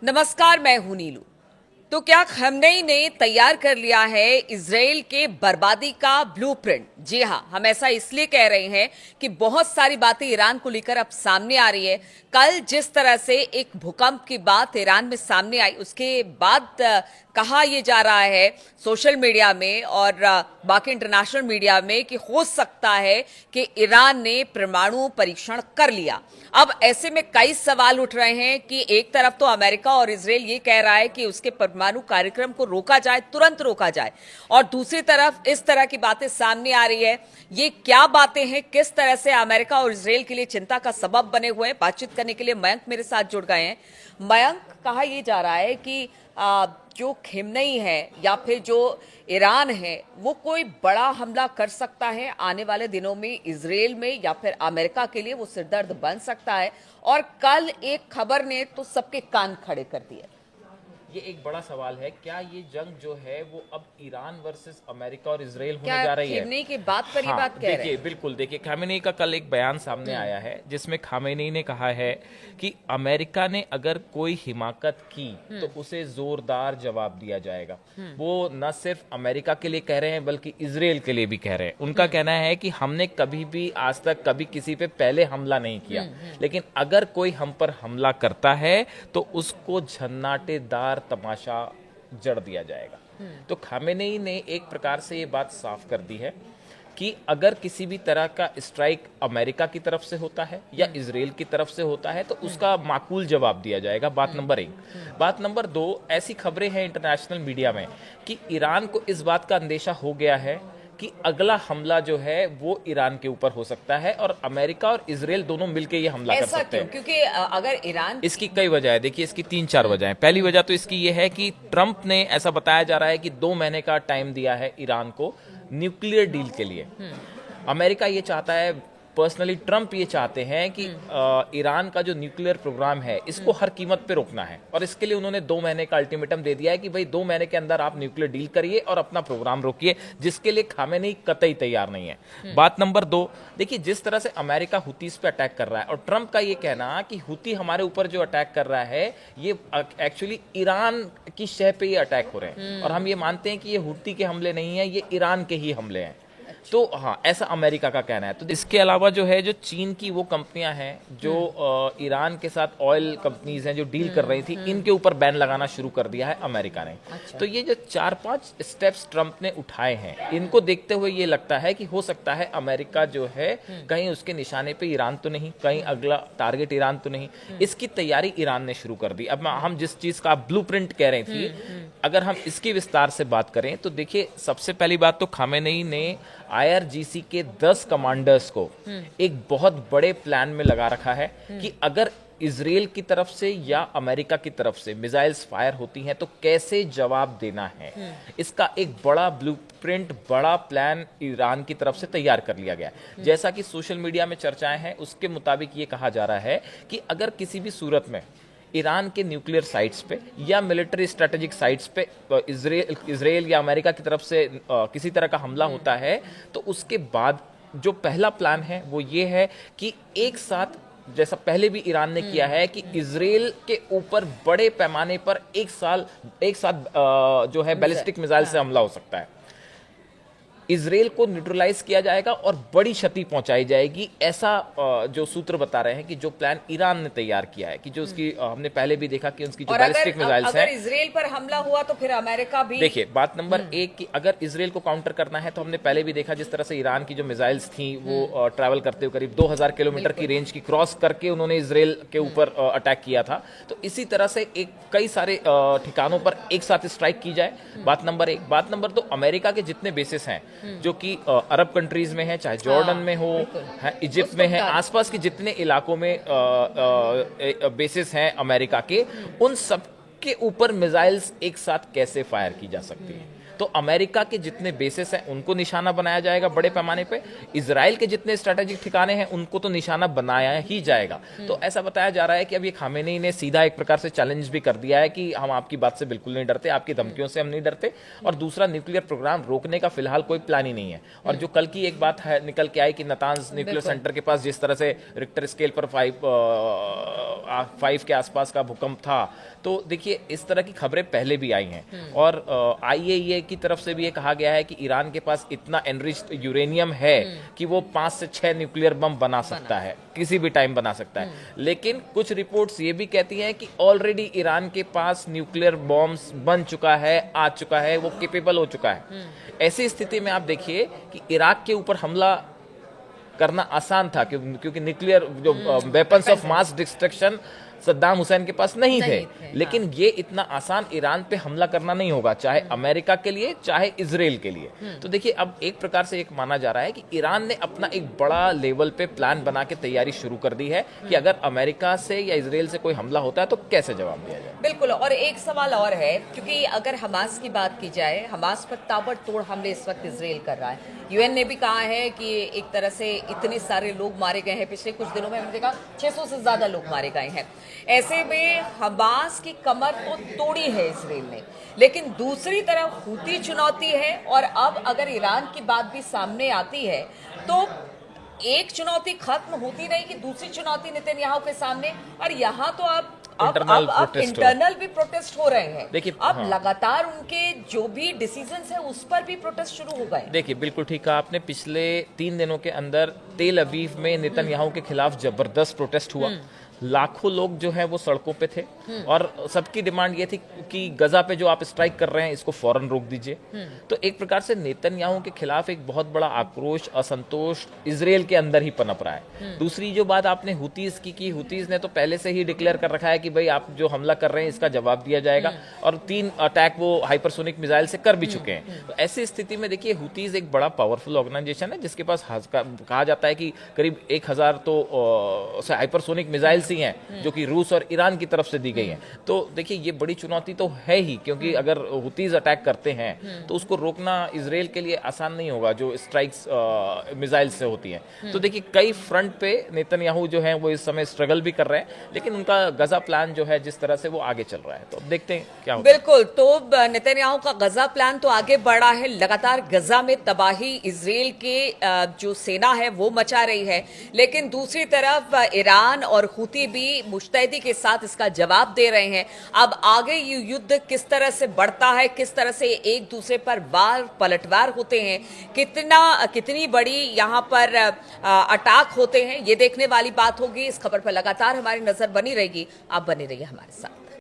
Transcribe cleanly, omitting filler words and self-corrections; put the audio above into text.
नमस्कार, मैं हूं नीलू। तो क्या खamenei ने तैयार कर लिया है इजराइल के बर्बादी का ब्लूप्रिंट? जी हां, हम ऐसा इसलिए कह रहे हैं कि बहुत सारी बातें ईरान को लेकर अब सामने आ रही है। कल जिस तरह से एक भूकंप की बात ईरान में सामने आई, उसके बाद कहा यह जा रहा है सोशल मीडिया में और बाकी इंटरनेशनल मीडिया में कि हो सकता है कि ईरान ने परमाणु परीक्षण कर लिया। अब ऐसे में कई सवाल उठ रहे हैं कि एक तरफ तो अमेरिका और इजराइल ये कह रहा है कि उसके परमाणु कार्यक्रम को रोका जाए, तुरंत रोका जाए, और दूसरी तरफ इस तरह की बातें सामने आ रही है। ये क्या बातें हैं, किस तरह से अमेरिका और इजराइल के लिए चिंता का सबब बने हुए हैं? बातचीत करने के लिए मयंक मेरे साथ जुड़ गए हैं। मयंक, कहा यह जा रहा है कि जो खamenei है या फिर जो ईरान है वो कोई बड़ा हमला कर सकता है आने वाले दिनों में इजराइल में, या फिर अमेरिका के लिए वो सिरदर्द बन सकता है। और कल एक खबर ने तो सबके कान खड़े कर दिए। ये एक बड़ा सवाल है, क्या ये जंग जो है वो अब ईरान वर्सेस अमेरिका और इजराइल होने जा रही है? खamenei की बात पर ये बात कह रहे हैं। देखिए, बिल्कुल देखिए, खामेनेई का कल एक बयान सामने आया है जिसमें खामेनेई ने कहा है कि अमेरिका ने अगर कोई हिमाकत की तो उसे जोरदार जवाब दिया जाएगा। वो न सिर्फ अमेरिका के लिए कह रहे हैं बल्कि इजराइल के लिए भी कह रहे हैं। उनका कहना है कि हमने कभी भी आज तक कभी किसी पे पहले हमला नहीं किया, लेकिन अगर कोई हम पर हमला करता है तो उसको झन्नाटेदार तमाशा जड़ दिया जाएगा। तो खामेनेई ने एक प्रकार से ये बात साफ कर दी है कि अगर किसी भी तरह का स्ट्राइक अमेरिका की तरफ से होता है या इजराइल की तरफ से होता है तो उसका माकूल जवाब दिया जाएगा। बात नंबर 1। बात नंबर 2, ऐसी खबरें हैं इंटरनेशनल मीडिया में कि ईरान को इस बात का अंदेशा हो गया है कि अगला हमला जो है वो ईरान के ऊपर हो सकता है और अमेरिका और इजराइल दोनों मिलकर ये हमला कर सकते हैं। क्योंकि अगर ईरान, इसकी कई वजह है। देखिए, इसकी 3-4 वजह है। पहली वजह तो इसकी ये है कि ट्रंप ने, ऐसा बताया जा रहा है कि 2 महीने का टाइम दिया है ईरान को न्यूक्लियर डील के लिए। अमेरिका ये चाहता है, पर्सनली ट्रंप ये चाहते हैं कि ईरान का जो न्यूक्लियर प्रोग्राम है इसको हर कीमत पे रोकना है, और इसके लिए उन्होंने 2 महीने का अल्टीमेटम दे दिया है कि भाई 2 महीने के अंदर आप न्यूक्लियर डील करिए और अपना प्रोग्राम रोकिए, जिसके लिए खामेनेई कतई तैयार नहीं है। बात नंबर 2, देखिए, जिस तरह से अमेरिका हुतीस पे अटैक कर रहा है और ट्रंप का ये कहना कि हुती हमारे ऊपर जो अटैक कर रहा है ये एक्चुअली ईरान की शह पे ये अटैक हो रहे हैं, और हम ये मानते हैं कि ये हुती के हमले नहीं है, ये ईरान के ही हमले हैं। तो हाँ, ऐसा अमेरिका का कहना है। तो इसके अलावा जो है, जो चीन की वो कंपनियां हैं जो ईरान के साथ ऑयल कंपनीज हैं जो डील कर रही थी, इनके ऊपर बैन लगाना शुरू कर दिया है अमेरिका ने। अच्छा। तो ये जो 4-5 स्टेप्स ट्रंप ने उठाए हैं, इनको देखते हुए ये लगता है कि हो सकता है अमेरिका जो है कहीं उसके निशाने पे ईरान तो नहीं, कहीं अगला टारगेट ईरान तो नहीं। इसकी तैयारी ईरान ने शुरू कर दी। अब हम जिस चीज का ब्लूप्रिंट कह रही थी, अगर हम इसकी विस्तार से बात करें तो देखिए, सबसे पहली बात तो खामेनेई ने IRGC के 10 कमांडर्स को एक बहुत बड़े प्लान में लगा रखा है कि अगर इजराइल की तरफ से या अमेरिका की तरफ से मिसाइल्स फायर होती हैं तो कैसे जवाब देना है। इसका एक बड़ा ब्लूप्रिंट, बड़ा प्लान ईरान की तरफ से तैयार कर लिया गया। जैसा कि सोशल मीडिया में चर्चाएं हैं, उसके मुताबिक ये कहा जा रहा है कि अगर किसी भी सूरत में ईरान के न्यूक्लियर साइट्स पे या मिलिट्री स्ट्रेटेजिक साइट्स पे इजराइल या अमेरिका की तरफ से किसी तरह का हमला होता है, तो उसके बाद जो पहला प्लान है वो ये है कि एक साथ, जैसा पहले भी ईरान ने किया है, कि इजराइल के ऊपर बड़े पैमाने पर एक साथ जो है बैलिस्टिक मिसाइल से हमला हो सकता है। इजराइल को न्यूट्रलाइज किया जाएगा और बड़ी क्षति पहुंचाई जाएगी, ऐसा जो सूत्र बता रहे हैं कि जो प्लान ईरान ने तैयार किया है, कि जो उसकी हमने पहले भी देखा कि उसकी जो बैलिस्टिक मिसाइल्स हैं। अगर इजराइल पर हमला हुआ तो फिर अमेरिका भी, देखिए, बात नंबर 1 कि अगर इजराइल को काउंटर करना है तो हमने पहले भी देखा जिस तरह से ईरान की जो मिसाइल्स थी वो ट्रैवल करते हुए करीब 2000 किलोमीटर की रेंज की क्रॉस करके उन्होंने इजराइल के ऊपर अटैक किया था। तो इसी तरह से कई सारे ठिकानों पर एक साथ स्ट्राइक की जाए। बात नंबर 1। बात नंबर 2, अमेरिका के जितने बेसिस हैं जो कि अरब कंट्रीज में है, चाहे जॉर्डन में हो, इजिप्ट में है, आसपास के जितने इलाकों में बेसिस हैं अमेरिका के, उन सब के ऊपर मिसाइल्स एक साथ कैसे फायर की जा सकती है। तो अमेरिका के जितने बेसिस हैं उनको निशाना बनाया जाएगा बड़े पैमाने पे, इजराइल के जितने स्ट्रेटेजिक ठिकाने हैं उनको तो निशाना बनाया ही जाएगा। तो ऐसा बताया जा रहा है कि अब ये खामेनी ने सीधा एक प्रकार से चैलेंज भी कर दिया है कि हम आपकी बात से बिल्कुल नहीं डरते, आपकी धमकियों से हम नहीं डरते, और दूसरा न्यूक्लियर प्रोग्राम रोकने का फिलहाल कोई प्लान ही नहीं है। और जो कल की एक बात है निकल के आई कि नातांज न्यूक्लियर सेंटर के पास जिस तरह से रिक्टर स्केल पर 5 के आसपास का भूकंप था, तो देखिए इस तरह की खबरें पहले भी आई हैं। और आईएईए की तरफ से भी ये कहा गया है कि ईरान के पास इतना एनरिच्ड यूरेनियम है कि वो 5 से 6 न्यूक्लियर बम बना सकता है, किसी भी टाइम बना सकता है। लेकिन कुछ रिपोर्ट्स ये भी कहती हैं कि ऑलरेडी ईरान के पास न्यूक्लियर बॉम्ब्स बन चुका है, आ चुका है, वो केपेबल हो चुका है। ऐसी स्थिति में आप देखिए कि इराक के ऊपर हमला करना आसान था क्योंकि न्यूक्लियर जो weapons of mass destruction Saddam Hussain के पास नहीं थे। लेकिन ये इतना आसान ईरान पे हमला करना नहीं होगा, चाहे अमेरिका के लिए चाहे इजराइल के लिए। तो देखिए अब एक प्रकार से एक माना जा रहा है कि ईरान ने अपना एक बड़ा लेवल पे प्लान बना के तैयारी शुरू कर दी है कि अगर अमेरिका से या इजराइल से कोई हमला होता है तो कैसे जवाब दिया जाए। बिल्कुल। और एक सवाल और है, क्योंकि अगर हमास की बात की जाए, हमास पर ताबड़तोड़ हमले इस वक्त इजराइल कर रहा है। यूएन ने भी कहा है कि एक तरह से इतने सारे लोग मारे गए हैं, पिछले कुछ दिनों में हमने देखा 600 से ज्यादा लोग मारे गए हैं। ऐसे में हमास की कमर तो तोड़ी है इजराइल ने, लेकिन दूसरी तरफ हूती चुनौती है। और अब अगर ईरान की बात भी सामने आती है तो एक चुनौती खत्म होती नहीं कि दूसरी चुनौती नेतन्याहू के सामने। और यहाँ तो अब इंटरनल भी प्रोटेस्ट हो रहे हैं। देखिए अब लगातार उनके जो भी डिसीजंस है उस पर भी प्रोटेस्ट शुरू हो गए। देखिए बिल्कुल ठीक कहा आपने, पिछले 3 दिनों के अंदर तेल अवीव में नेतन्याहू के खिलाफ जबरदस्त प्रोटेस्ट हुआ। लाखों लोग जो है वो सड़कों पे थे और सबकी डिमांड ये थी कि गजा पे जो आप स्ट्राइक कर रहे हैं इसको फौरन रोक दीजिए। तो एक प्रकार से नेतन्याहू के खिलाफ एक बहुत बड़ा आक्रोश, असंतोष इजराइल के अंदर ही पनप रहा है। दूसरी जो बात आपने हुतीज की हुतीज ने तो पहले से ही डिक्लेयर कर रखा है कि भाई आप जो हमला कर रहे हैं इसका जवाब दिया जाएगा, और 3 अटैक वो हाइपरसोनिक मिसाइल से कर भी चुके हैं। तो ऐसी स्थिति में देखिए हुतीज एक बड़ा पावरफुल ऑर्गेनाइजेशन है जिसके पास कहा जाता है कि करीब 1000 तो हाइपरसोनिक मिसाइल्स ही हैं जो कि रूस और ईरान की तरफ से दी गई हैं। तो देखिए ये बड़ी चुनौती तो है ही, क्योंकि अगर हुतीज अटैक करते हैं तो उसको रोकना इजराइल के लिए आसान नहीं होगा जो स्ट्राइक्स मिसाइल से होती हैं। तो देखिए कई फ्रंट पे नेतन्याहू जो है वो इस समय स्ट्रगल भी कर रहे हैं, लेकिन उनका गजा प्लान जो है जिस तरह से वो आगे चल रहा है, तो अब देखते हैं क्या होता है। बिल्कुल। तो नेतन्याहू का गजा प्लान तो आगे बढ़ा है, लगातार गजा में तबाही इजराइल के जो सेना है वो मचा रही है, लेकिन दूसरी तरफ ईरान और हुती भी मुस्तैदी के साथ इसका जवाब दे रहे हैं। अब आगे ये युद्ध किस तरह से बढ़ता है, किस तरह से एक दूसरे पर वार पलटवार होते हैं, कितनी बड़ी यहाँ पर अटैक होते हैं, ये देखने वाली बात होगी। इस खबर पर लगातार हमारी नजर बनी रहेगी। आप बने रहिए हमारे साथ।